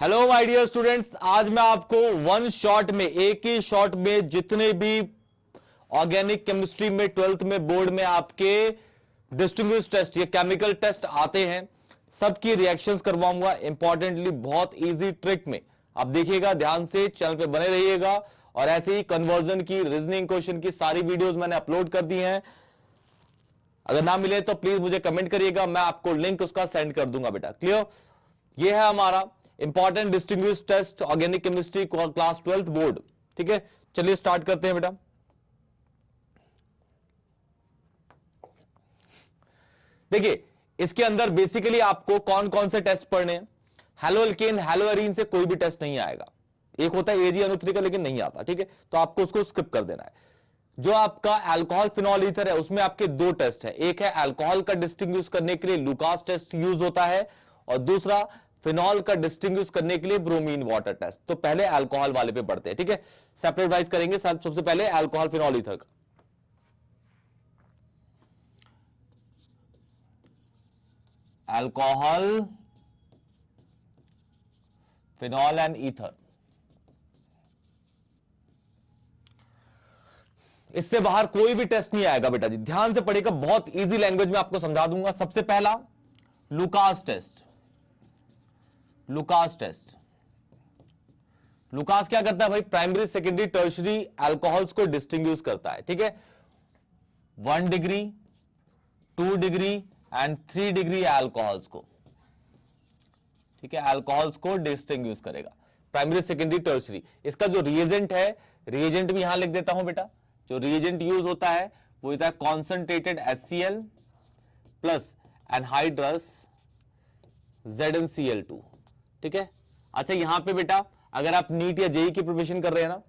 Hello my dear students, आज मैं आपको वन शॉट में, एक ही शॉट में जितने भी ऑर्गेनिक केमिस्ट्री में 12th में बोर्ड में आपके डिस्टिंग्विश टेस्ट, ये केमिकल टेस्ट आते हैं, सबकी रिएक्शंस करवाऊंगा। इंपॉर्टेंटली बहुत इजी ट्रिक में आप देखिएगा, ध्यान से चैनल पे बने रहिएगा। और ऐसे ही कन्वर्जन की, रीजनिंग क्वेश्चन की सारी वीडियोस मैंने अपलोड कर दी हैं। अगर ना मिले तो प्लीज मुझे कमेंट करिएगा, मैं आपको लिंक उसका सेंड कर दूंगा बेटा। क्लियर? ये है हमारा important distinguish test organic chemistry class 12th board. ठीक है, चलिए स्टार्ट करते हैं बेटा। देखिए, इसके अंदर बेसिकली आपको कौन कौन से टेस्ट पढ़ने हैं। हेलो एल्केन, हेलो एरीन से कोई भी टेस्ट नहीं आएगा। एक होता है एजी अनुत्री का, लेकिन नहीं आता। ठीक है, तो आपको उसको स्किप कर देना है। जो आपका अल्कोहल फिनॉल ईथर है, उसमें आपके दो टेस्ट है। एक है अल्कोहल का डिस्टिंग्विश करने के लिए लुकास टेस्ट यूज होता है, और दूसरा फिनॉल का डिस्टिंग्विश करने के लिए ब्रोमीन वाटर टेस्ट। तो पहले अल्कोहल वाले पे पढ़ते हैं। ठीक है, सेपरेट वाइज करेंगे। सबसे पहले अल्कोहल फिनॉल ईथर का। अल्कोहल फिनॉल एंड ईथर, इससे बाहर कोई भी टेस्ट नहीं आएगा बेटा जी। ध्यान से पढ़िएगा, बहुत इजी लैंग्वेज में आपको समझा दूंगा। सबसे पहला Lucas test. Lucas test, Lucas क्या करता है भाई? प्राइमरी, सेकेंडरी, टर्शरी अल्कोहल्स को डिस्टिंग्विश करता है। ठीक है, 1 degree, 2 degree and 3 degree alcohols को, ठीक है, अल्कोहल्स को डिस्टिंग्विश करेगा। Primary, secondary, tertiary. इसका जो रिएजेंट है, रिएजेंट भी यहां लिख देता हूं बेटा। जो रिएजेंट यूज होता है वो होता है concentrated HCl plus anhydrous ZnCl2। ठीक है, अच्छा यहां पे बेटा अगर आप नीट या जेई की प्रिपरेशन कर रहे हैं ना,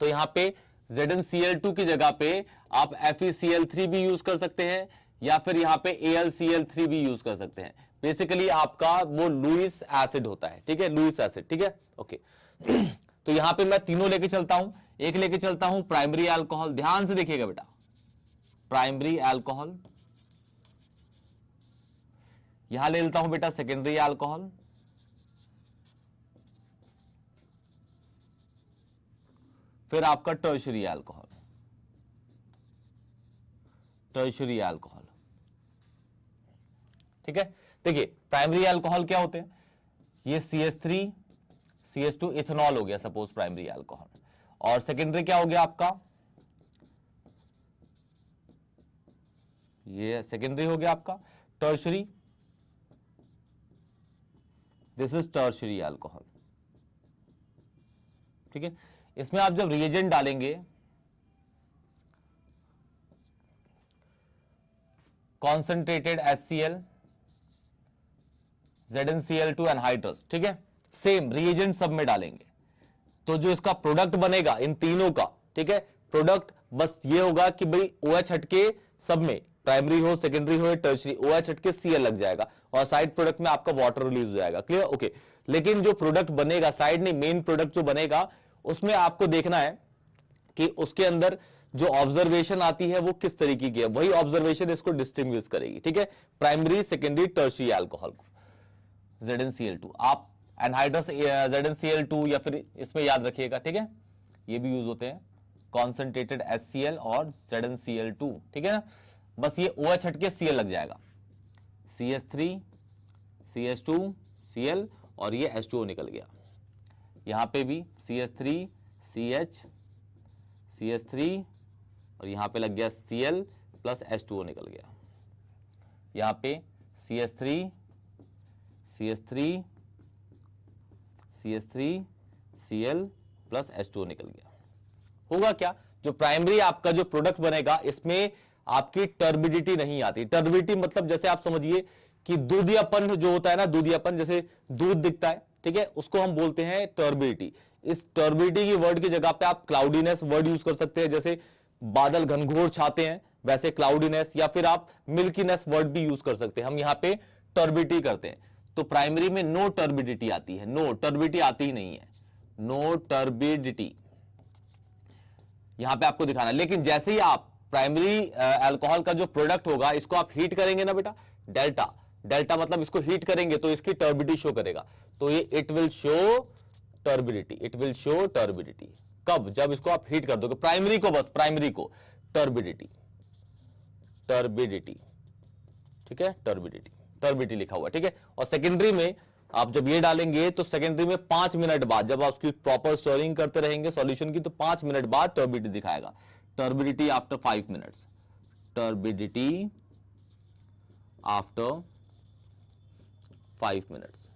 तो यहां पे ZnCl2 की जगह पे आप FeCl3 भी यूज कर सकते हैं, या फिर यहां पे AlCl3 भी यूज कर सकते हैं। बेसिकली आपका वो लुईस एसिड होता है। ठीक है, लुईस एसिड। ठीक है, ओके। तो यहां पे मैं तीनों लेके चलता हूं। एक लेके चलता हूं प्राइमरी अल्कोहल, ध्यान से देखिएगा बेटा। प्राइमरी अल्कोहल, यहां ले लेता हूं बेटा सेकेंडरी अल्कोहल, फिर आपका टर्शरी अल्कोहल। टर्शरी अल्कोहल, ठीक है। देखिए प्राइमरी अल्कोहल क्या होते हैं? ये CH3 CH2 इथेनॉल हो गया सपोज प्राइमरी अल्कोहल। और सेकेंडरी क्या हो गया आपका? ये सेकेंडरी हो गया आपका tertiary. This is tertiary alcohol. ठीक है, इसमें आप जब रिएजेंट डालेंगे, कॉन्सेंट्रेटेड HCl, ZnCl2 एनहाइड्रस, ठीक है, सेम रिएजेंट सब में डालेंगे, तो जो इसका प्रोडक्ट बनेगा इन तीनों का, ठीक है, प्रोडक्ट बस ये होगा कि भाई OH हटके सब में, प्राइमरी हो, सेकेंडरी हो, टर्शरी, OH हटके Cl लग जाएगा, और साइड प्रोडक्ट में आपका वाटर रिलीज हो जाएगा। क्लियर? ओके। लेकिन जो प्रोडक्ट बनेगा, साइड नहीं, मेन प्रोडक्ट जो बनेगा, उसमें आपको देखना है कि उसके अंदर जो ऑब्जर्वेशन आती है वो किस तरीके की है। वही ऑब्जर्वेशन इसको डिस्टिंग्विश करेगी। ठीक है, प्राइमरी, सेकेंडरी, टर्शरी अल्कोहल को। ZnCl2, आप एनहाइड्रस ZnCl2 या फिर इसमें याद रखिएगा। ठीक है, ये भी यूज होते हैं, कॉन्सेंट्रेटेड HCl और ZnCl2। ठीक है ना, बस ये OH हटके Cl लग जाएगा, CH3 CH2 Cl, और ये H2O निकल गया। यहां पे भी CH3 CH CH3, और यहां पे लग गया Cl प्लस H2O निकल गया। यहां पे CH3 Cl प्लस H2O निकल गया। होगा क्या? जो प्राइमरी आपका जो प्रोडक्ट बनेगा, इसमें आपकी टर्बिडिटी नहीं आती। टर्बिडिटी मतलब जैसे आप समझिए कि दूधियापन जो होता है ना, दूधियापन, जैसे दूध दिखता है, ठीक है, उसको हम बोलते हैं टर्बिडिटी। इस टर्बिडिटी की वर्ड की जगह पे आप क्लाउडीनेस वर्ड यूज कर सकते हैं। जैसे बादल घनघोर छाते हैं, वैसे क्लाउडीनेस, या फिर आप मिल्कीनेस वर्ड भी यूज कर सकते हैं। हम यहां पे टर्बिडिटी करते हैं। तो प्राइमरी में नो टर्बिडिटी आती है, नो टर्बिडिटी आती ही नहीं है, नो टर्बिडिटी यहां पे आपको दिखाना। लेकिन जैसे ही आप प्राइमरी अल्कोहल का जो प्रोडक्ट होगा, इसको आप हीट करेंगे ना बेटा, डेल्टा, डेल्टा मतलब इसको हीट करेंगे तो इसकी टर्बिडिटी शो करेगा, तो ये it will show turbidity, it will show turbidity. कब? जब इसको आप हीट कर दोगे, प्राइमरी को, बस प्राइमरी को टर्बिडिटी, टर्बिडिटी, ठीक है, टर्बिडिटी, टर्बिडिटी लिखा हुआ, ठीक है। और सेकेंडरी में आप जब ये डालेंगे तो सेकेंडरी में 5 मिनट बाद, जब आप उसकी प्रॉपर स्टोरिंग करते रहेंगे सॉल्यूशन की, तो 5 मिनट बाद टर्बिडिटी दिखाएगा, turbidity after 5 minutes, turbidity after 5 minutes,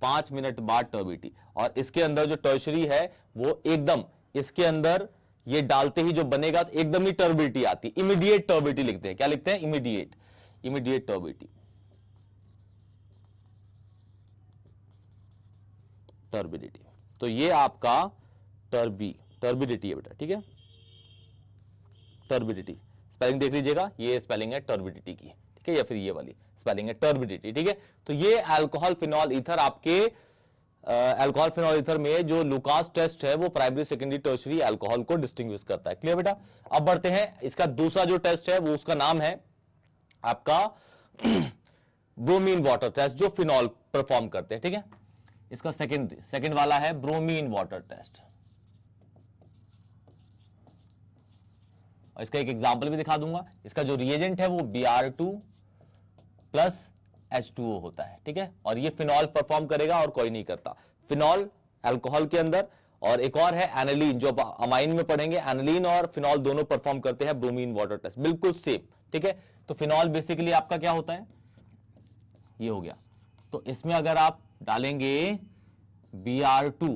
5 minute बाद टर्बिडिटी। और इसके अंदर जो टर्शरी है वो एकदम इसके अंदर ये डालते ही जो बनेगा तो एकदम ही टर्बिडिटी आती है, इमीडिएट टर्बिडिटी लिखते हैं। क्या लिखते हैं? Immediate, immediate turbidity, turbidity. तो ये आपका टर्बिडिटी है बेटा, ठीक है, टर्बिडिटी। स्पेलिंग देख लीजिएगा, ये स्पेलिंग है टर्बिडिटी की, ठीक है, या फिर ये वाली स्पेलिंग है टर्बिडिटी, ठीक है। तो ये अल्कोहल फिनॉल ईथर, आपके अल्कोहल फिनॉल ईथर में जो लुकास टेस्ट है वो प्राइमरी सेकेंडरी टर्शरी अल्कोहल को डिस्टिंग्विश करता है। क्लियर बेटा? अब बढ़ते हैं, इसका दूसरा जो टेस्ट है वो उसका नाम है आपका ब्रोमीन वाटर टेस्ट, जो फिनॉल परफॉर्म करते हैं, ठीक है। इसका सेकंड वाला है ब्रोमीन वाटर टेस्ट, और इसका एक एग्जांपल भी दिखा दूंगा। इसका जो रिएजेंट है वो Br2 प्लस H2O होता है, ठीक है, और ये फिनॉल परफॉर्म करेगा और कोई नहीं करता। फिनॉल अल्कोहल के अंदर, और एक और है एनालीन, जो अमाइन में पढ़ेंगे, एनालीन और फिनॉल दोनों परफॉर्म करते हैं ब्रोमीन वाटर टेस्ट, बिल्कुल सेम, ठीक है। तो फिनॉल बेसिकली आपका क्या होता है, ये हो गया। तो इसमें अगर आप डालेंगे Br2,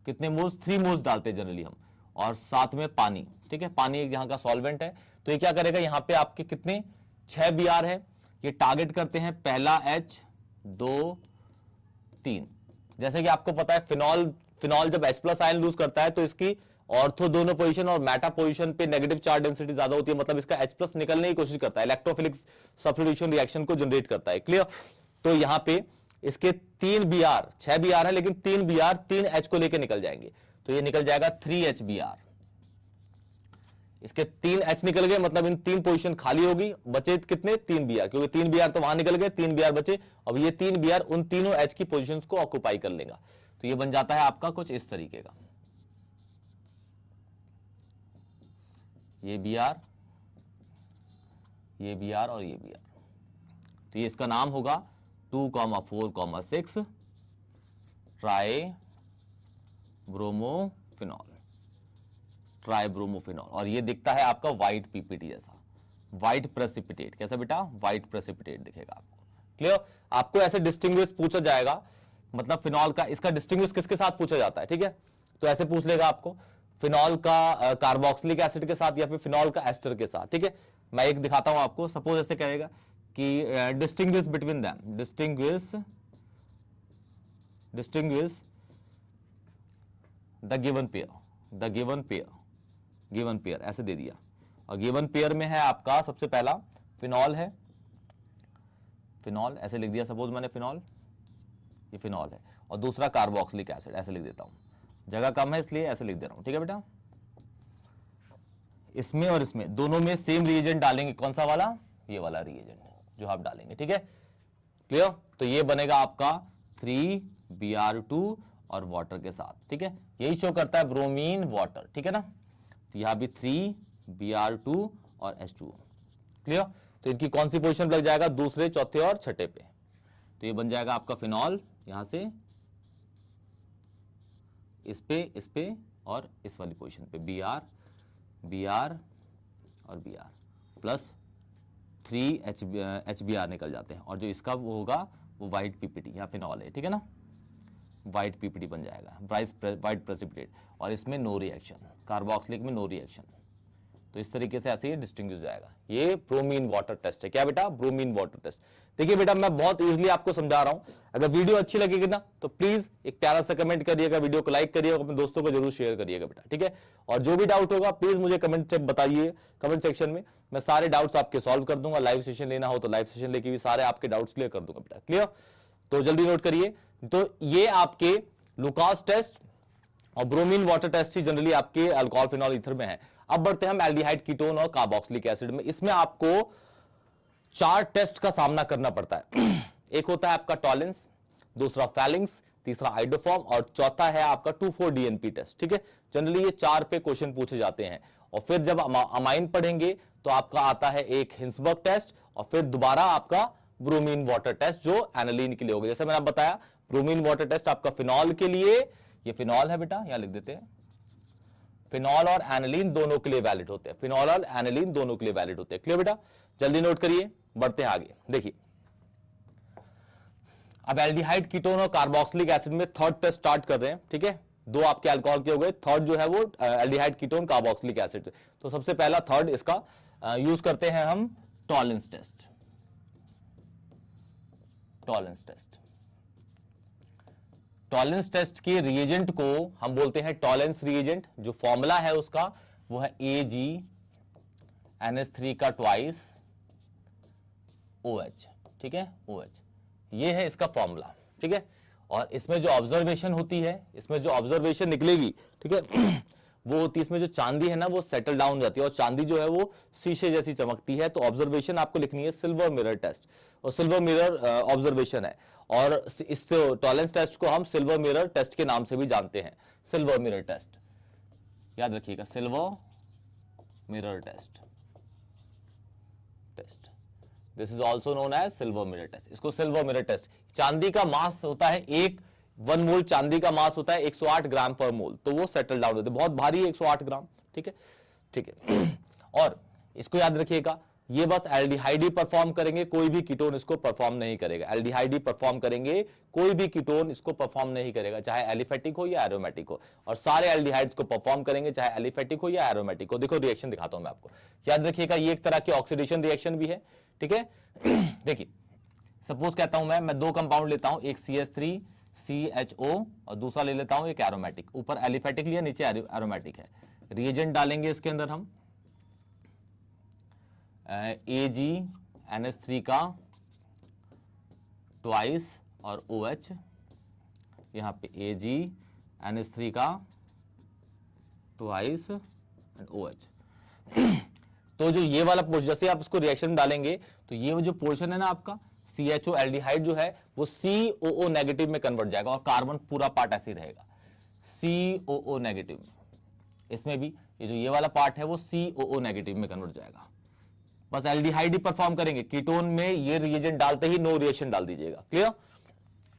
कितने मोल्स? 3 मोल्स डालते हैं जनरली हम, और साथ में पानी, ठीक है, पानी एक यहां का सॉल्वेंट है। तो ये क्या करेगा, यहां पे आपके कितने 6 Br है, ये टारगेट करते हैं पहला H, 2, 3। जैसे कि आपको पता है फिनॉल जब H प्लस आयन लूज करता है तो इसकी ऑर्थो दोनों पोजीशन और मेटा पोजीशन पे नेगेटिव चार्ज डेंसिटी ज्यादा होती है, मतलब इसका H प्लस निकलने की कोशिश करता है, इलेक्ट्रोफिलिक सब्स्टिट्यूशन रिएक्शन को जनरेट करता है। क्लियर? तो यहां पे इसके 3 Br, 6 Br है लेकिन 3 Br 3 H को लेकर निकल जाएंगे, तो ये निकल जाएगा 3 HBr। इसके 3 H निकल गए, मतलब इन 3 पोजीशन खाली होगी, बचे कितने? 3 Br, क्योंकि 3 Br तो वहां निकल गए, 3 Br बचे। अब ये 3 Br उन तीनों H की पोजीशंस को ऑक्युपाई कर लेगा, तो ये बन जाता है आपका कुछ इस तरीके का, ये Br, ये Br और ये Br। तो ये इसका नाम होगा 2,4,6 ट्राई ब्रोमोफिनॉल, ट्राइब्रोमोफिनॉल। और ये दिखता है आपका व्हाइट पीपीटी जैसा, व्हाइट प्रेसिपिटेट। कैसा बेटा? व्हाइट प्रेसिपिटेट दिखेगा आपको। क्लियर? आपको ऐसे डिस्टिंग्विश पूछा जाएगा, मतलब फिनॉल का, इसका डिस्टिंग्विश किसके साथ पूछा जाता है, ठीक है, तो ऐसे पूछ लेगा आपको, फिनॉल का कार्बोक्सिलिक एसिड के साथ या फिर फिनॉल का एस्टर के साथ, ठीक है। मैं एक दिखाता हूं आपको, सपोज ऐसे कहेगा कि distinguish between them, distinguish the given pair, the given pair ऐसे दे दिया। और गिवन पेयर में है आपका सबसे पहला फिनॉल है, फिनॉल ऐसे लिख दिया, सपोज मैंने फिनॉल, ये फिनॉल है, और दूसरा कार्बोक्सिलिक एसिड ऐसे लिख देता हूं, जगह कम है इसलिए ऐसे लिख दे रहा हूं, ठीक है बेटा। इसमें और इसमें दोनों में सेम रिएजेंट डालेंगे, कौन सा वाला? ये वाला रिएजेंट जो आप डालेंगे, ठीक है। क्लियर? तो ये बनेगा आपका 3Br2 और वाटर के साथ, ठीक है, यही शो करता है ब्रोमीन वाटर, ठीक है ना। तो यहां भी 3Br2 और H2O। क्लियर? तो इनकी कौन सी पोजीशन लग जाएगा? दूसरे, चौथे और छठे पे। तो ये बन जाएगा आपका फिनॉल, यहां से इस पे और इस वाली पोजीशन पे Br और Br प्लस 3HBr निकल जाते हैं, और जो इसका वो होगा वो व्हाइट पीपीटी, यहाँ फिनॉल है, ठीक है ना, व्हाइट पीपीटी बन जाएगा, व्हाइट प्रेसिपिटेट, और इसमें नो रिएक्शन, कार्बोक्सिलिक में नो रिएक्शन। तो इस तरीके से ऐसे ये डिस्टिंग्विश हो जाएगा। ये ब्रोमीन वाटर टेस्ट है। क्या बेटा? Bromine water test. देखिए बेटा, मैं बहुत इजीली आपको समझा रहा हूं। अगर वीडियो अच्छी लगेगी ना तो प्लीज एक प्यारा सा कमेंट करिएगा, वीडियो को लाइक करिएगा, अपने दोस्तों को जरूर शेयर करिएगा बेटा, ठीक है। और जो भी डाउट होगा प्लीज मुझे कमेंट बताइए, कमेंट सेक्शन में, मैं सारे डाउट्स आपके सॉल्व कर दूंगा। लाइव सेशन लेना हो तो लाइव सेशन लेके भी सारे आपके डाउट्स क्लियर कर दूंगा बेटा। क्लियर? तो जल्दी नोट करिए। तो ये आपके लुकास टेस्ट और ब्रोमीन वाटर टेस्ट ही जनरली आपके अल्कोहल फिनॉल ईथर में है। अब बढ़ते हैं हम एल्डिहाइड कीटोन और कार्बोक्सिलिक एसिड में। इसमें आपको 4 टेस्ट का सामना करना पड़ता है। एक होता है आपका टॉलेंस, दूसरा फैलिंग्स, तीसरा आइडोफॉर्म और चौथा है आपका 2,4 DNP टेस्ट। ठीक है, जनरली ये 4 पे क्वेश्चन पूछे जाते हैं। और फिर जब अमाइन पढ़ेंगे तो आपका आता है एक हिंसबर्ग टेस्ट और फिर दोबारा आपका ब्रोमीन वाटर टेस्ट जो एनालिन के लिए होगा। जैसे मैंने बताया ब्रोमीन वाटर टेस्ट आपका फिनॉल के लिए, ये फिनॉल है बेटा, यहां लिख देते हैं, फिनॉल और एनालिन दोनों के लिए वैलिड होते हैं, फिनॉल और एनालिन दोनों के लिए वैलिड होते हैं। क्लियर बेटा, जल्दी नोट करिए, बढ़ते हैं आगे। देखिए अब एल्डिहाइड, कीटोन और कार्बोक्सिलिक एसिड में थर्ड टेस्ट स्टार्ट कर रहे हैं। ठीक है, 2 आपके अल्कोहल के हो गए, थर्ड जो है वो एल्डिहाइड, कीटोन, कार्बोक्सिलिक एसिड। तो सबसे पहला थर्ड इसका यूज करते हैं हम Tollens test. Tollens test, Tollens test के रिएजेंट को हम बोलते हैं टॉलेंस रिएजेंट। जो फॉर्मूला है उसका वो है AgNH3 का ट्वाइस OH। ठीक है, OH ये है इसका फॉर्मूला। ठीक है, और इसमें जो ऑब्जर्वेशन होती है, इसमें जो ऑब्जर्वेशन निकलेगी, ठीक है, वो होती है, इसमें जो चांदी है ना वो सेटल डाउन हो जाती है और चांदी जो है वो शीशे जैसी चमकती है। तो ऑब्जर्वेशन आपको लिखनी है सिल्वर मिरर टेस्ट, और सिल्वर मिरर ऑब्जर्वेशन है। और इस टॉलेंस टेस्ट को हम सिल्वर मिरर टेस्ट के नाम से भी जानते हैं, सिल्वर मिरर टेस्ट, याद रखिएगा, silver mirror test. This is also known as silver mirror test. इसको सिल्वर मिरर टेस्ट, चांदी का मास होता है 1 मोल चांदी का मास होता है 108 ग्राम पर मोल, तो वो सेटल डाउन होते हैं, बहुत भारी है 108 ग्राम। ठीक है, ठीक है। और इसको याद रखिएगा, ये बस एल्डिहाइड ही परफॉर्म करेंगे, कोई भी कीटोन इसको परफॉर्म नहीं करेगा। एल्डिहाइड ही परफॉर्म करेंगे, कोई भी कीटोन इसको परफॉर्म नहीं करेगा, चाहे एलिफेटिक हो या एरोमेटिक हो। और सारे एल्डिहाइड्स को परफॉर्म करेंगे, चाहे एलिफेटिक हो या एरोमेटिक हो। देखो रिएक्शन दिखाता हूं मैं आपको, याद रखिएगा ये एक तरह की ऑक्सीडेशन रिएक्शन भी है। ठीक है, देखिए सपोज कहता हूं मैं 2 कंपाउंड लेता हूं, एक CH3CHO और दूसरा ले लेता हूं एक एरोमेटिक। ऊपर एलिफेटिक लिया, नीचे एरोमेटिक है। रिएजेंट डालेंगे इसके अंदर हम AgNH3 का ट्वाइस और OH, यहां पे AgNH3 का ट्वाइस एंड OH। तो जो ये वाला पोर्शन, जैसे आप इसको रिएक्शन डालेंगे तो ये जो पोर्शन है ना आपका CHO एल्डिहाइड जो है वो COO नेगेटिव में कन्वर्ट जाएगा और कार्बन पूरा पार्ट ऐसे रहेगा COO नेगेटिव में। इसमें भी ये जो ये वाला पार्ट है वो COO नेगेटिव में कन्वर्ट जाएगा। बस एल्डिहाइड ही परफॉर्म करेंगे, कीटोन में ये रिएजेंट डालते ही नो रिएक्शन डाल दीजिएगा। क्लियर,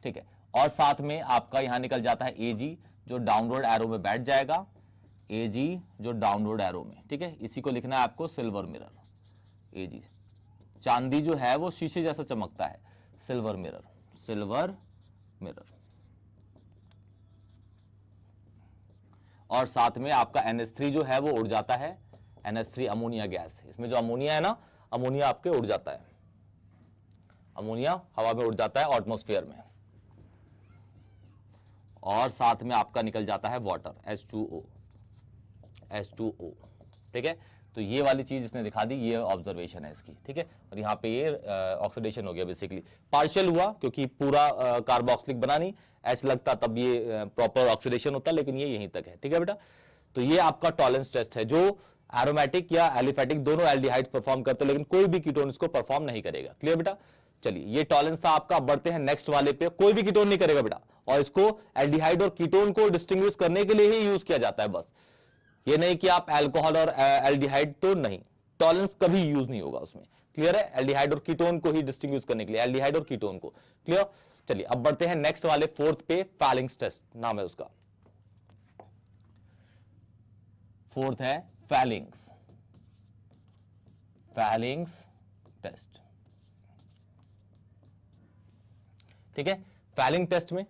ठीक है। और साथ में आपका यहां निकल जाता है Ag जो डाउनवर्ड एरो में बैठ जाएगा, Ag जो डाउनवर्ड एरो में। ठीक है, इसी को लिखना है आपको सिल्वर मिरर। Ag चांदी जो है वो शीशे जैसा चमकता है, सिल्वर मिरर, सिल्वर मिरर। और साथ में आपका NH3 जो है वो उड़ जाता है, NH3 अमोनिया गैस। इसमें जो अमोनिया है ना, अमोनिया आपके उड़ जाता है, अमोनिया हवा में उड़ जाता है एटमॉस्फेयर में। और साथ में आपका निकल जाता है वाटर, H2O। ठीक है, तो ये वाली चीज इसने दिखा दी, ये ऑब्जर्वेशन है इसकी। ठीक है, और यहाँ पे ये ऑक्सीडेशन हो गया, बेसिकली पार्शियल हुआ क्योंकि पूरा कार्बोक्सिलिक बना नहीं, H लगता तब ये प्रॉपर ऑक्सीडेशन होता, लेकिन ये यहीं तक है। ठीक है बेटा, तो ये आपका टॉलेंस टेस्ट है जो एरोमेटिक या एलिफेटिक दोनों एल्डिहाइड्स परफॉर्म करते हैं, लेकिन कोई भी कीटोन इसको परफॉर्म नहीं करेगा। क्लियर बेटा, चलिए ये टॉलेंस था आपका। बढ़ते हैं नेक्स्ट वाले पे, कोई भी कीटोन नहीं करेगा बेटा, और इसको एल्डिहाइड और कीटोन को डिस्टिंग्विश करने के लिए ही यूज किया जाता है बस, ये नहीं कि आप अल्कोहल और एल्डिहाइड तो नहीं, टॉलेंस कभी यूज नहीं होगा उसमें। क्लियर है, एल्डिहाइड और कीटोन को ही डिस्टिंग्विश करने के लिए, एल्डिहाइड और कीटोन को। क्लियर, चलिए अब बढ़ते हैं नेक्स्ट वाले, फोर्थ पे, फैलिंग्स टेस्ट नाम है उसका। फोर्थ है फैलिंग्स, फैलिंग्स टेस्ट। ठीक है, फैलिंग टेस्ट में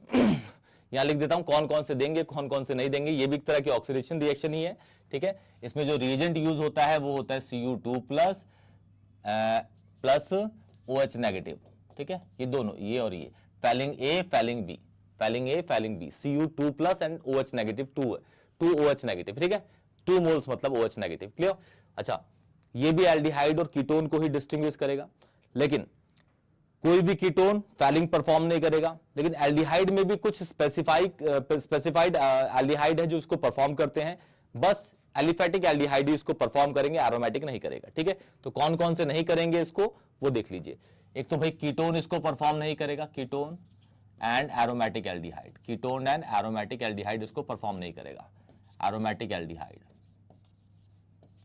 यहां लिख देता हूं कौन कौन से देंगे, कौन कौन से नहीं देंगे। ये भी एक तरह की ऑक्सीडेशन रिएक्शन ही है। ठीक है, इसमें जो रिएजेंट यूज होता है वो होता है Cu2 प्लस OH नेगेटिव। ठीक है, ये दोनों, ये और ये, falling A falling B, falling A falling B, Cu2 plus and OH negative 2 OH negative. ठीक है, 2 मोल्स मतलब OH नेगेटिव। क्लियर, अच्छा ये भी एल्डिहाइड और कीटोन को ही डिस्टिंग्विश करेगा, लेकिन कोई भी कीटोन फैलिंग परफॉर्म नहीं करेगा। लेकिन एल्डिहाइड में भी कुछ स्पेसिफाइड एल्डिहाइड है जो इसको परफॉर्म करते हैं। बस एलिफेटिक एल्डिहाइड इसको परफॉर्म करेंगे, एरोमेटिक नहीं करेगा। ठीक है, तो कौन कौन से नहीं करेंगे इसको वो देख लीजिए। एक तो भाई कीटोन इसको परफॉर्म नहीं करेगा, ketone and aromatic aldehyde, ketone and aromatic aldehyde इसको परफॉर्म नहीं करेगा, एरोमेटिक एल्डिहाइड।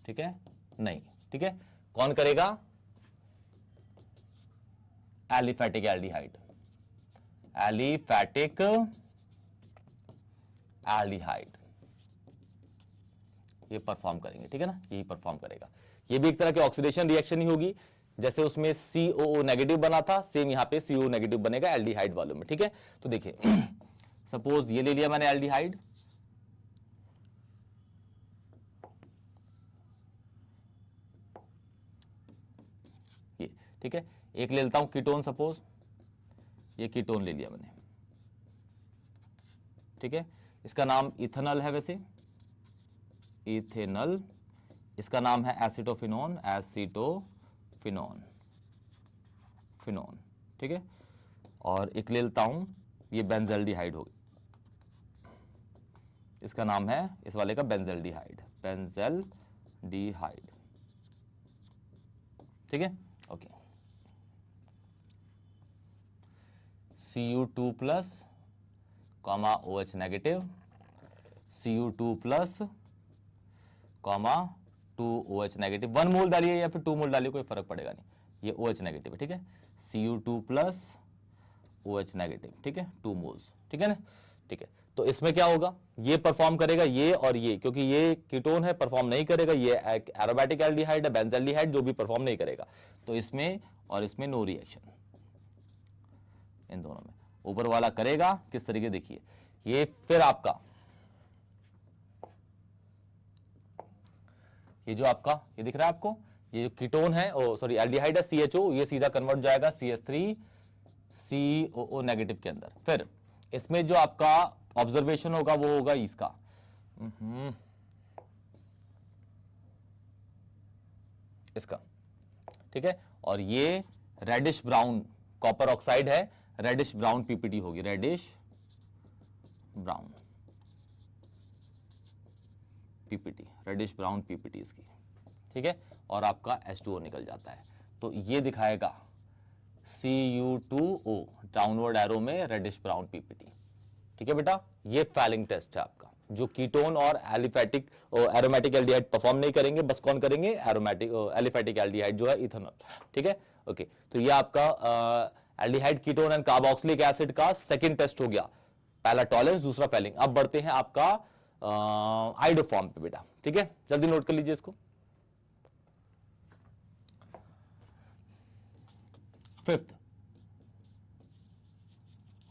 ठीक है, नहीं। ठीक है, कौन करेगा? एलिफेटिक एल्डिहाइड, एलिफेटिक एल्डिहाइड ये परफॉर्म करेंगे। ठीक है ना, यही परफॉर्म करेगा। ये भी एक तरह की ऑक्सीडेशन रिएक्शन ही होगी, जैसे उसमें COO नेगेटिव बना था, सेम यहां पे CO नेगेटिव बनेगा एल्डिहाइड वालों में। ठीक है, तो देखिए सपोज ये ले लिया मैंने एल्डिहाइड, ये ठीक है। एक ले लेता हूं कीटोन, सपोज ये कीटोन ले लिया मैंने। ठीक है, इसका नाम इथेनॉल है, वैसे इथेनॉल। इसका नाम है एसिटोफिनोन, एसिटोफिनोन, फिनोन। ठीक है, और एक ले लेता हूं ये बेंजल्डिहाइड हो गया, इसका नाम है इस वाले का बेंजल्डिहाइड, बेंजल्डिहाइड। ठीक है, okay. Cu2 plus comma OH negative, Cu2 plus comma 2OH negative. 1 मोल डालिए या फिर 2 मोल डालिए, कोई फर्क पड़ेगा नहीं, ये OH नेगेटिव है। ठीक है, Cu2 प्लस OH नेगेटिव। ठीक है, 2 मोल्स। ठीक है ना, ठीक है। तो इसमें क्या होगा, ये परफॉर्म करेगा, ये और ये, क्योंकि ये कीटोन है परफॉर्म नहीं करेगा, ये एरोमेटिक एल्डिहाइड है, बेंजल्डिहाइड, जो भी परफॉर्म नहीं करेगा। तो इसमें और इसमें नो रिएक्शन, इन दोनों में। ऊपर वाला करेगा किस तरीके, देखिए ये फिर आपका ये जो आपका ये दिख रहा है आपको, ये जो कीटोन है, ओ सॉरी एल्डिहाइड है CHO, ये सीधा कन्वर्ट जाएगा CH3COO नेगेटिव के अंदर। फिर इसमें जो आपका ऑब्जर्वेशन होगा वो होगा इसका इसका। ठीक है, और ये रेडिश ब्राउन कॉपर ऑक्साइड है, रेडिश ब्राउन PPT होगी, reddish brown PPT, reddish brown PPT इसकी। ठीक है, और आपका H2O निकल जाता है, तो ये दिखाएगा Cu2O डाउनवर्ड एरो में रेडिश ब्राउन PPT। ठीक है बेटा, ये फैलिंग टेस्ट है आपका, जो कीटोन और एलिफेटिक एरोमेटिक एल्डिहाइड परफॉर्म नहीं करेंगे, बस कौन करेंगे, एरोमेटिक एलिफेटिक एल्डिहाइड जो है इथेनॉल। ठीक है, ओके। तो ये आपका aldehyde, ketone and carboxylic acid का सेकंड टेस्ट हो गया, पहला टॉलेंस, दूसरा फैलिंग। अब बढ़ते हैं आपका आइडोफॉर्म पे बेटा। ठीक है, जल्दी नोट कर लीजिए इसको। Fifth,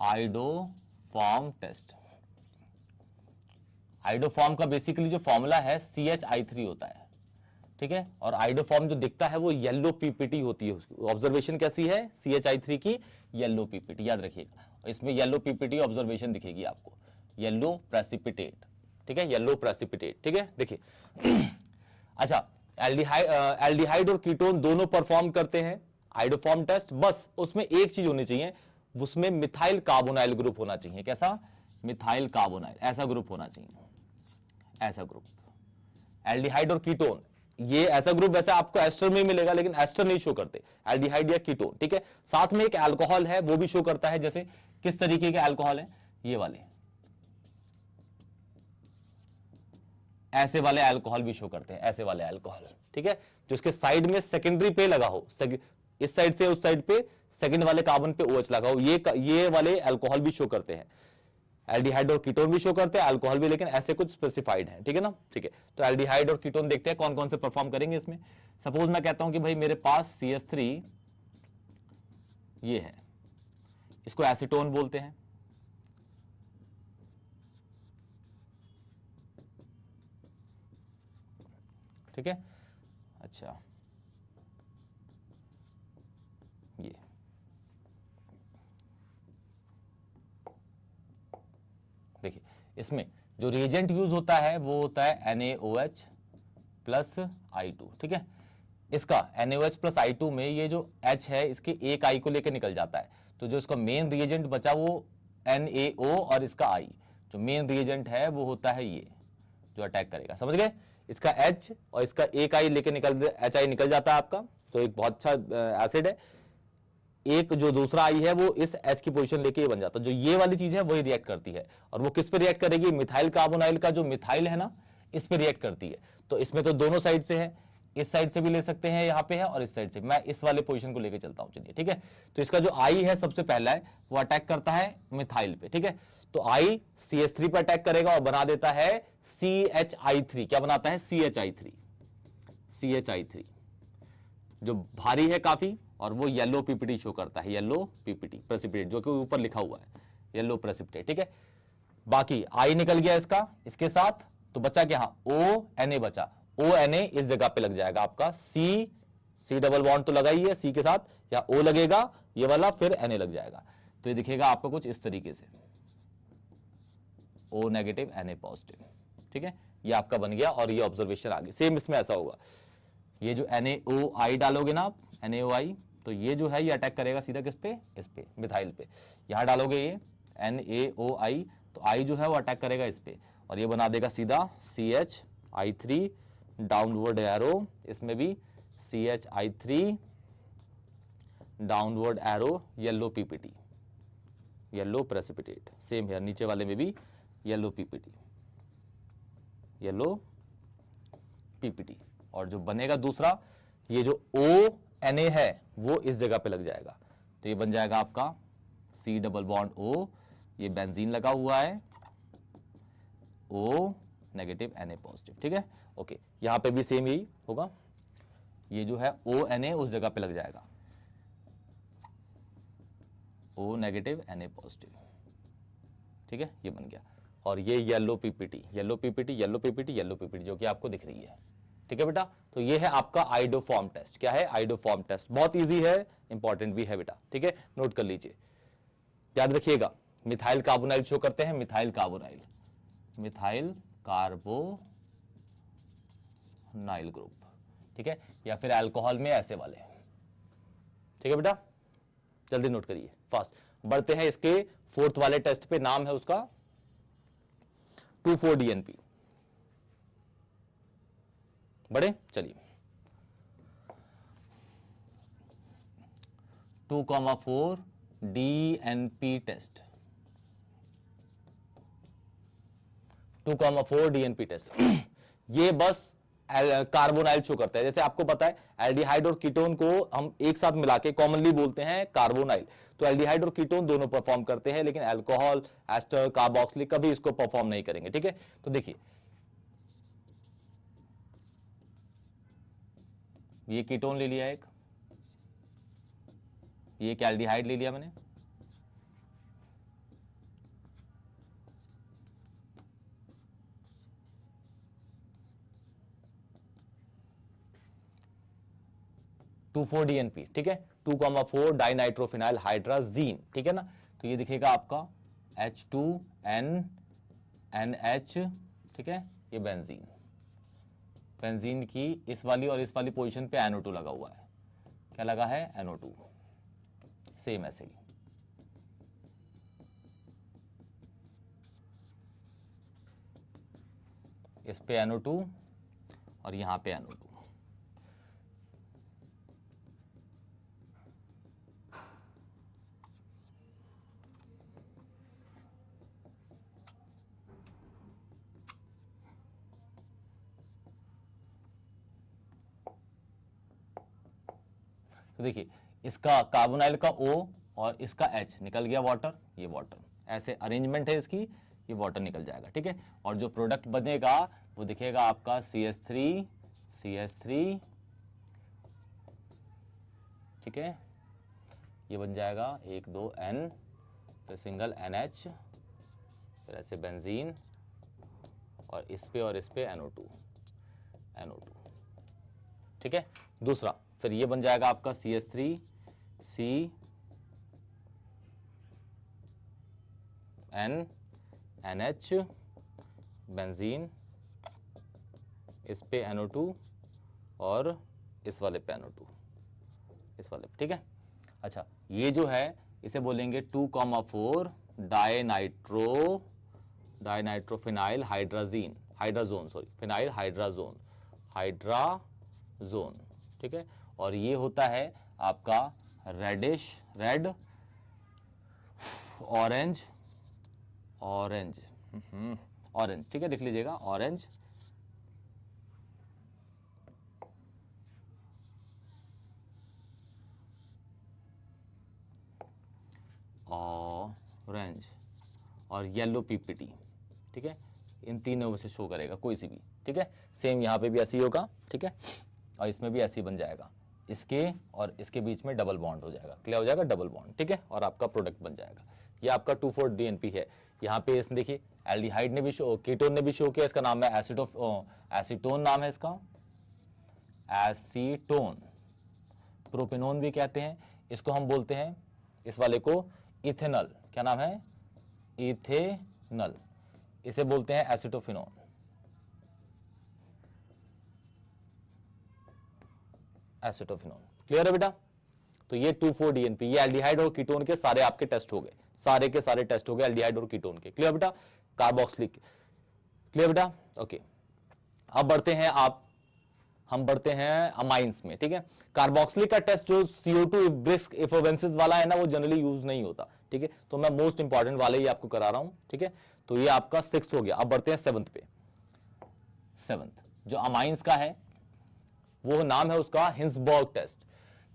iodoform test. आइडोफॉर्म का बेसिकली जो फॉर्मूला है CHI3 होता है। ठीक है, और आइडोफॉर्म जो दिखता है वो येलो PPT होती है, उसकी ऑब्जर्वेशन कैसी है, CHI3 की येलो PPT, याद रखिएगा। इसमें येलो PPT ऑब्जर्वेशन दिखेगी आपको, येलो प्रेसिपिटेट। ठीक है, येलो प्रेसिपिटेट। ठीक है, देखिए अच्छा, एल्डिहाइड और कीटोन दोनों परफॉर्म करते हैं आइडोफॉर्म टेस्ट, बस उसमें एक चीज होनी चाहिए, उसमें मिथाइल कार्बोनाइल ग्रुप होना चाहिए। कैसा, मिथाइल कार्बोनाइल, ऐसा ग्रुप होना चाहिए, ऐसा ग्रुप। एल्डिहाइड और कीटोन, ये ऐसा ग्रुप वैसे आपको एस्टर में मिलेगा, लेकिन एस्टर नहीं शो करते, एल्डिहाइड या कीटोन। ठीक है, साथ में एक अल्कोहल है वो भी शो करता है, जैसे किस तरीके के अल्कोहल है, ये वाले, ऐसे वाले अल्कोहल भी शो करते हैं, ऐसे वाले अल्कोहल। ठीक है, जो उसके साइड में सेकेंडरी पे लगा हो, इस साइड से उस साइड पे सेकंड वाले कार्बन पे OH लगा हो, ये वाले अल्कोहल भी शो करते हैं। एल्डिहाइड और कीटोन भी शो करते हैं, अल्कोहल भी, लेकिन ऐसे कुछ स्पेसिफाइड है। ठीक है ना, ठीक है। तो एल्डिहाइड और कीटोन देखते हैं कौन कौन से परफॉर्म करेंगे इसमें। सपोज मैं कहता हूं कि भाई मेरे पास CH3 ये है, इसको एसीटोन बोलते हैं। ठीक है, अच्छा, ये देखिए, इसमें जो रिएजेंट यूज होता है वो होता है NaOH प्लस I2। ठीक है, इसका NaOH प्लस I2 में ये जो H है, इसके एक I को लेकर निकल जाता है, तो जो इसका मेन रिएजेंट बचा वो NaO, और इसका I जो मेन रिएजेंट है वो होता है ये जो अटैक करेगा, समझ गए। इसका H और इसका एक आई लेके HI निकल जाता है आपका, तो एक बहुत अच्छा एसिड है। एक जो दूसरा आई है वो इस H की पोजीशन लेके ये बन जाता है। जो ये वाली चीज है वही रिएक्ट करती है, और वो किस पे रिएक्ट करेगी, मिथाइल कार्बोनाइल का जो मिथाइल है ना, इस पे रिएक्ट करती है। तो इसमें तो दोनों साइड से है, इस साइड से भी ले सकते हैं, यहाँ पे है, और इस साइड से। मैं इस वाले पोजीशन को लेके चलता हूं, चलिए ठीक है। तो इसका जो आई है सबसे पहला है वो अटैक करता है मिथाइल पे, ठीक है। तो आई CH3 पे अटैक करेगा और बना देता है CHI3। क्या बनाता है, CHI3। CHI3 जो भारी है काफी, और वो येलो पीपीटी शो करता है, येलो पीपीटी प्रेसिपिटेट, जो कि ऊपर लिखा हुआ है येलो प्रेसिपिटेट, ठीक है। बाकी आई निकल गया इसके साथ, तो बचा क्या, ONA बचा। ONA इस जगह पे लग जाएगा आपका, C डबल बॉन्ड तो लगा ही है C के साथ, या O लगेगा ये वाला, फिर Na लग जाएगा। तो ये दिखेगा आपको कुछ इस तरीके से, O नेगेटिव Na पॉजिटिव, ठीक है। ये आपका बन गया, और ये ऑब्जर्वेशन आगे सेम इसमें ऐसा होगा। ये जो NaOI डालोगे ना आप, NaOI, तो ये जो है ये अटैक करेगा सीधा किस पे, इस पे, मिथाइल पे। यहां डालोगे ये NaOI, तो I जो है वो अटैक करेगा इस पे, और ये बना देगा सीधा CHI3, डाउनवर्ड एरो, इसमें भी CHI3, downward arrow, yellow PPT, yellow precipitate. Same है नीचे वाले में भी येलो पीपीटी, येलो पीपीटी। और जो बनेगा दूसरा, ये जो ONA है वो इस जगह पे लग जाएगा, तो ये बन जाएगा आपका C डबल बॉन्ड O, ये बेंजीन लगा हुआ है, O नेगेटिव Na पॉजिटिव, ठीक है। ओके, यहां पे भी सेम यही होगा, ये जो है ONA उस जगह पे लग जाएगा, O नेगेटिव Na पॉजिटिव, ठीक है, ये बन गया। और ये yellow PPT, yellow PPT, yellow PPT, yellow PPT, जो कि आपको दिख रही है, ठीक है बेटा। तो ये है आपका आइडोफॉर्म टेस्ट। क्या है, आइडोफॉर्म टेस्ट, बहुत इजी है, इंपॉर्टेंट भी है बेटा, ठीक है, नोट कर लीजिए, याद रखिएगा। मिथाइल कार्बोनाइल शो करते हैं, methyl carbonyl, methyl carbonyl group, ठीक है, या फिर अल्कोहल में ऐसे वाले, ठीक है बेटा। जल्दी नोट करिए, फास्ट बढ़ते हैं इसके फोर्थ वाले टेस्ट पे, नाम है उसका 2,4-DNP। बढ़े, चलिए 2,4-DNP टेस्ट, 2,4-DNP टेस्ट। ये बस कार्बोनाइल शो करता है। जैसे आपको पता है एल्डिहाइड और कीटोन को हम एक साथ मिला के कॉमनली बोलते हैं कार्बोनाइल, तो एल्डिहाइड और कीटोन दोनों परफॉर्म करते हैं, लेकिन अल्कोहल, एस्टर, कार्बोक्सिलिक कभी इसको परफॉर्म नहीं करेंगे, ठीक है। तो देखिए ये कीटोन ले लिया एक, ये एक एल्डिहाइड ले लिया मैंने, (2,4-DNP), ठीक है, 2,4-डाइनाइट्रोफिनाइल हाइड्राजीन, ठीक है ना। तो ये दिखेगा आपका H2NNH, ठीक है, ये बेंजीन, बेंजीन की इस वाली और इस वाली पोजीशन पे NO2 लगा हुआ है। क्या लगा है, NO2, सेम ऐसे ही, इस पे NO2 और यहां पे NO2। तो देखिए इसका कार्बोनाइल का O और इसका H निकल गया वाटर, ये वाटर, ऐसे अरेंजमेंट है इसकी, ये वाटर निकल जाएगा, ठीक है। और जो प्रोडक्ट बनेगा वो दिखेगा आपका CH3, ठीक है, ये बन जाएगा 1 2 N, फिर सिंगल NH, फिर ऐसे बेंजीन, और इस पे NO2, ठीक है। दूसरा फिर ये बन जाएगा आपका CH3, NH, बेंजीन, इस पे NO2 और इस वाले पे NO2, इस वाले, ठीक है। अच्छा, ये जो है इसे बोलेंगे 2,4 dinitrophenyl hydrazine, hydrazone, sorry phenyl hydrazone, hydrazone, ठीक है। और ये होता है आपका reddish, red, orange, orange, orange, ठीक है, लिख लीजिएगा ऑरेंज, ऑरेंज और येलो पीपीटी, ठीक है। इन तीनों में से शो करेगा कोई सी भी, ठीक है। सेम यहाँ पे भी ऐसे ही होगा, ठीक है, और इसमें भी ऐसे ही बन जाएगा, इसके और इसके बीच में डबल बॉन्ड हो जाएगा, क्लियर हो जाएगा, डबल बॉन्ड, ठीक है, और आपका प्रोडक्ट बन जाएगा। ये आपका 2,4 DNP है। यहाँ पे इसने देखिए एल्डिहाइड ने भी शो, कीटोन ने भी शो किया, इसका नाम है एसीटोन नाम है इसका, एसीटोन। प्रोपेनोन भी कहते हैं इसको, हम बोलते हैं इस वाले को इथेनॉल, क्या नाम है, इथेनॉल, इसे बोलते हैं एसिटोफिनोन, एसिटोफिनोन, क्लियर है बेटा। तो ये 2,4 DNP, ये एल्डिहाइड और कीटोन के सारे आपके टेस्ट हो गए, सारे के सारे टेस्ट हो गए एल्डिहाइड और कीटोन के, क्लियर बेटा, कार्बोक्सिलिक, क्लियर बेटा, ओके। अब बढ़ते हैं हम बढ़ते हैं अमाइंस में, ठीक है। कार्बोक्सिलिक का टेस्ट जो CO2 ब्रिस्क इफोवेंसिस वाला है ना, वो जनरली यूज नहीं होता, ठीक है, तो मैं मोस्ट इंपॉर्टेंट वाले ही आपको करा रहा हूं, ठीक है। तो ये आपका 6th हो गया। अब बढ़ते हैं 7th पे। 7th जो अमाइंस का है वो नाम है उसका Hinsberg test,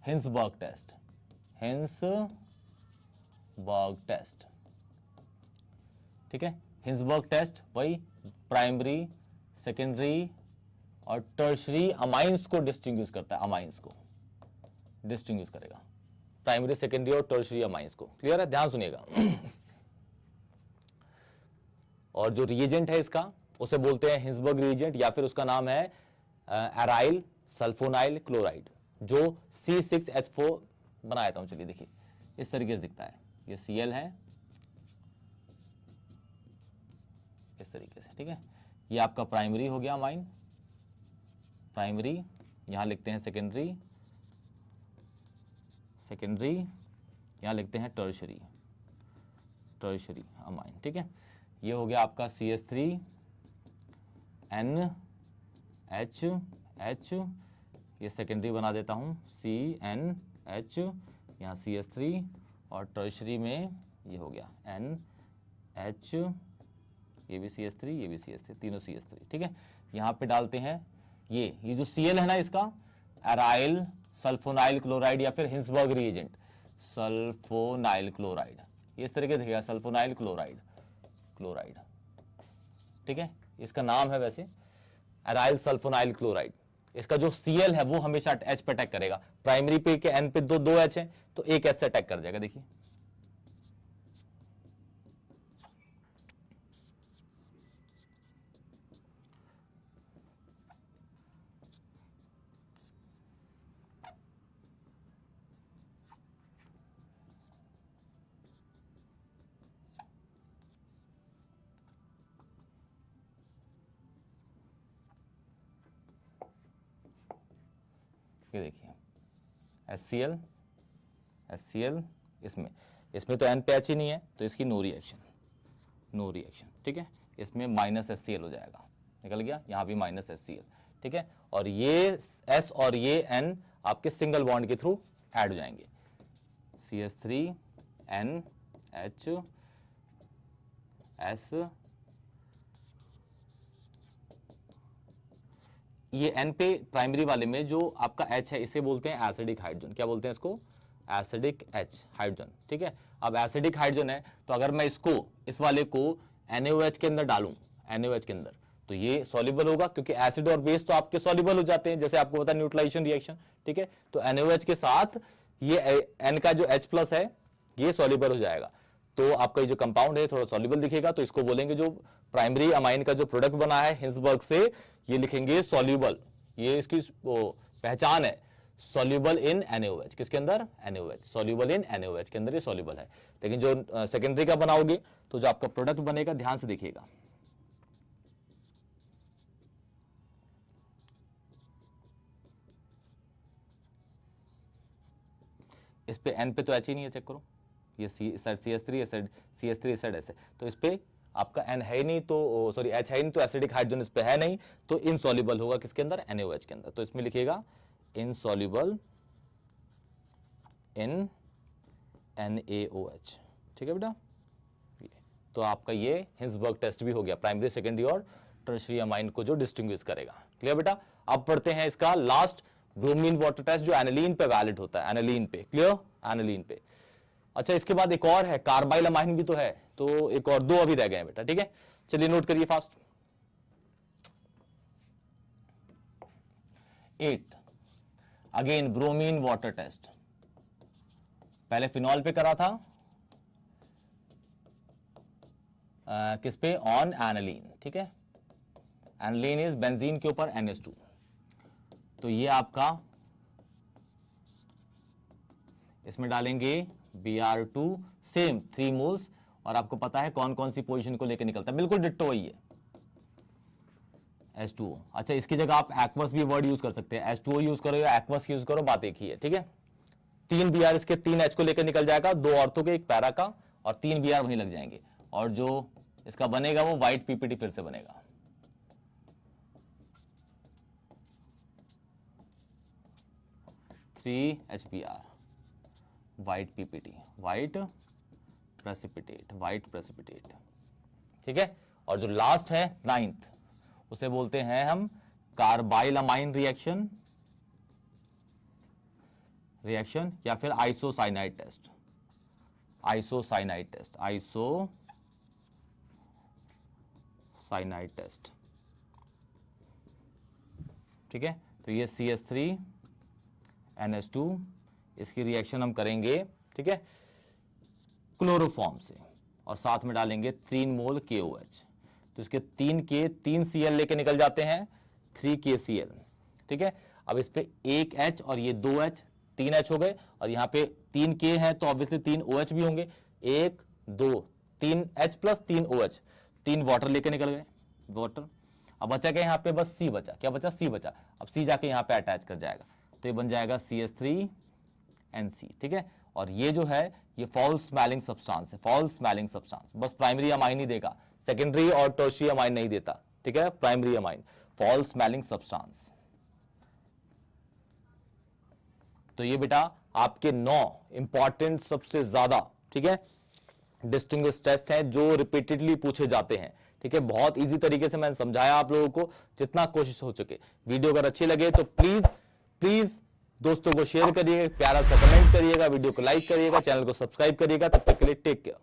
Hinsberg test, Hinsberg test, ठीक है। हिंसबर्ग टेस्ट वही प्राइमरी, सेकेंडरी और टर्शरी अमाइंस को डिस्टिंग्विश करता है, अमाइंस को डिस्टिंग्विश करेगा, प्राइमरी, सेकेंडरी और टर्शरी अमाइंस को, क्लियर है, ध्यान सुनिएगा। और जो रिएजेंट है इसका उसे बोलते हैं हिंसबर्ग रिएजेंट, या फिर उसका नाम है एराइल सल्फोनाइल क्लोराइड, जो C6H4 बनाया था। चलिए देखिए इस तरीके से दिखता है, ये Cl है इस तरीके से, ठीक है। ये आपका प्राइमरी हो गया अमाइन, प्राइमरी, यहां लिखते हैं सेकेंडरी, सेकेंडरी, यहां लिखते हैं टर्शरी, टर्शरी अमाइन, ठीक है। ये हो गया आपका CH3NH, ये सेकेंडरी बना देता हूं CNH, यहाँ CH3, और टर्शरी में ये हो गया NH, ये भी CH3, ये भी CH3, तीनों CH3, ठीक है। यहाँ पे डालते हैं ये जो Cl है ना, इसका एराइल सल्फोनाइल क्लोराइड या फिर हिंसबर्ग रिएजेंट, सल्फोनाइल क्लोराइड, इस तरीके दिखेगा, सल्फोनाइल क्लोराइड, क्लोराइड, ठीक है। इसका नाम है वैसे एराइल सल्फोनाइल क्लोराइड। इसका जो Cl है वो हमेशा H पे अटैक करेगा, प्राइमरी पे के N पे दो H है तो एक H से अटैक कर जाएगा, देखिए ये देखिए HCl, HCl, इसमें तो N पे H ही नहीं है तो इसकी नो रिएक्शन, नो रिएक्शन, ठीक है। इसमें -HCl हो जाएगा, निकल गया, यहाँ भी -HCl, ठीक है। और ये S और ये N आपके सिंगल बॉन्ड के थ्रू ऐड हो जाएंगे, CH3NH S, ये N पे प्राइमरी वाले में जो आपका H है इसे बोलते हैं एसिडिक हाइड्रोजन, क्या बोलते हैं इसको, एसिडिक H हाइड्रोजन, ठीक है। अब एसिडिक हाइड्रोजन है तो अगर मैं इसको, इस वाले को NaOH के अंदर डालूं, NaOH के अंदर, तो ये सॉल्युबल होगा, क्योंकि एसिड और बेस तो आपके सॉल्युबल हो जाते हैं, जैसे आपको पता है न्यूट्रलाइजेशन रिएक्शन, ठीक है। तो NaOH के साथ ये N का जो H+ है ये सॉल्युबल हो जाएगा, तो आपका ये जो कंपाउंड है थोड़ा सॉल्युबल दिखेगा, तो इसको बोलेंगे, जो प्राइमरी अमाइन का जो प्रोडक्ट बना है हिंसबर्ग से, ये लिखेंगे सॉल्युबल, ये इसकी पहचान है, सॉल्युबल इन NaOH, किसके अंदर, NaOH, सॉल्युबल इन NaOH के अंदर ये सॉल्युबल है। लेकिन जो सेकेंडरी का बनाओगे तो जो आपका प्रोडक्ट बनेगा, ध्यान से देखिएगा, इस पे N पे तो H ही नहीं है, चेक करो, ये CH3 इस साइड, CH3 इस साइड ऐसे, तो इस पे आपका N है ही नहीं तो सॉरी H है ही नहीं तो एसिडिक हाइड्रोजन इस पे है नहीं, तो इनसॉल्युबल होगा किसके अंदर, NaOH के अंदर। तो इसमें लिखिएगा इनसॉल्युबल इन NaOH। ठीक है बेटा, तो आपका ये हिंसबर्ग टेस्ट भी हो गया, प्राइमरी सेकेंडरी और टर्शियरी अमाइन को जो डिस्टिंग्विश करेगा। क्लियर बेटा। अब पढ़ते हैं इसका लास्ट ब्रोमीन वाटर टेस्ट जो एनिलीन पे वैलिड होता है, एनिलीन पे। क्लियर, एनिलीन पे। अच्छा, इसके बाद एक और है, कार्बाइल अमाइन भी तो है, तो एक और 2 अभी रह गए हैं बेटा। ठीक है, चलिए नोट करिए fast. 8 again bromine water test, पहले फिनॉल पे करा था, किस पे, ऑन एनिलीन। ठीक है, एनिलीन इज बेंजीन के ऊपर NH2। तो ये आपका इसमें डालेंगे Br2 सेम 3 मोल्स, और आपको पता है कौन कौन सी पोजीशन को लेकर निकलता है, बिल्कुल डिट्टो वही है, H2O। अच्छा, इसकी जगह आप एक्वस भी वर्ड यूज कर सकते हैं, H2O यूज करो या एक्वस यूज करो, बात एक ही है। ठीक है, 3 Br इसके 3 H को लेकर निकल जाएगा, 2 ऑर्थो के 1 पैरा का, और 3 Br वहीं लग जाएंगे, और जो इसका बनेगा वो व्हाइट PPT फिर से बनेगा। HBr white PPT, white precipitate. ठीक है, और जो लास्ट है 9th, उसे बोलते हैं हम कार्बाइल अमाइन रिएक्शन या फिर आइसोसाइनाइड टेस्ट। ठीक है, तो ये CH3 NH2 इसकी रिएक्शन हम करेंगे, ठीक है, क्लोरोफॉर्म से, और साथ में डालेंगे 3 मोल KOH। तो इसके 3 Cl लेके निकल जाते हैं, 3 KCl। ठीक है, अब इस पे 1 H और ये 2 H, 3 H हो गए, और यहाँ पे 3 K है तो ऑब्वियसली 3 OH भी होंगे, 1 2 3 H प्लस 3 OH, 3 वाटर लेके निकल गए, वाटर। अब बचा क्या यहाँ पे, बस C बचा, क्या बचा, C बचा। अब C जाके यहाँ पे अटैच कर जाएगा, तो ये बन जाएगा CH3NC। ठीक है, और ये जो है ये फॉल स्मेलिंग सब्सटेंस है, फॉल स्मेलिंग सब्सटेंस, बस प्राइमरी अमाइन ही देगा, सेकेंडरी और टर्शियरी अमाइन नहीं देता। ठीक है, primary amine, fall smelling substance. तो ये बेटा आपके 9 इंपॉर्टेंट सबसे ज्यादा, ठीक है, डिस्टिंग्विश टेस्ट हैं जो रिपीटेडली पूछे जाते हैं। ठीक है, बहुत इजी तरीके से मैंने समझाया आप लोगों को, जितना कोशिश हो सके। वीडियो अगर अच्छी लगे तो प्लीज दोस्तों को शेयर करिएगा, प्यारा सा कमेंट करिएगा, वीडियो को लाइक करिएगा, चैनल को सब्सक्राइब करिएगा। तब तक के लिए टेक केयर।